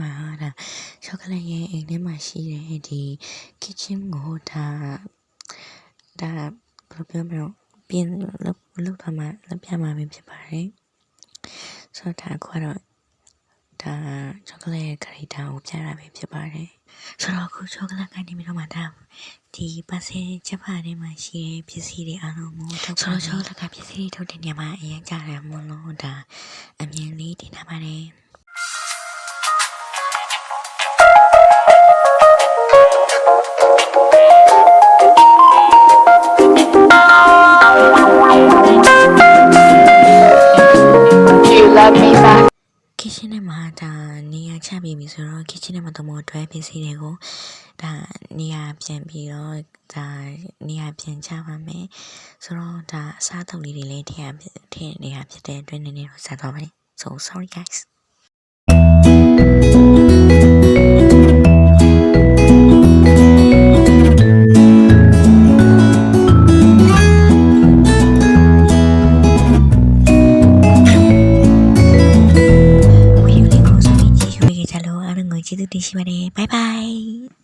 မှာဒါချောကလက်ရဲ့အိမ်ထဲမှာရှိတဲ့ဒီ kitchen ကိုဒါဘယ်လိုပြောမလဲပြင်လောက်ထားမှလက်ပြမှာပဲဖြစ်ပါတယ်ဆိုတော့ဒါကတော့ဒါချောကလက်ရဲ့ခရီးတာကိုပြတာပဲဖြစ်ပါတယ်ဆိုတော့အခုချောကလက်ကနေပြီးတော့မှဒါဒီပါစယ်ချက်ဖာထဲမှာရှိတဲ့ပစ္စည်းတွေအားလုံးကိုထုတ်ဆိုတော့ချောကလက်ကပစ္စည်းတွေထုတ်တဲ့နေရာမှာအရင်ကြတယ်မလို့ဒါအမြင်လေးတင်ထားပါတယ်kitchen ထဲမှာဒါနေရာချပြီးပြီဆိုတော့ kitchen ထဲမှာတော့တွဲပစ္စည်းတွေကိုဒါနေရာပြန်ပြီးတော့ဒါနေရာပြန်ချပါမယ်ဆိုတော့ဒါအစားအသောက်လေးတွေလည်းထည့်နေရဖြစ်တဲ့အတွက်နည်းနည်းတော့စားတော့မယ် so sorry guysကျေးဇူးတင်ရှိပါတယ် bye bye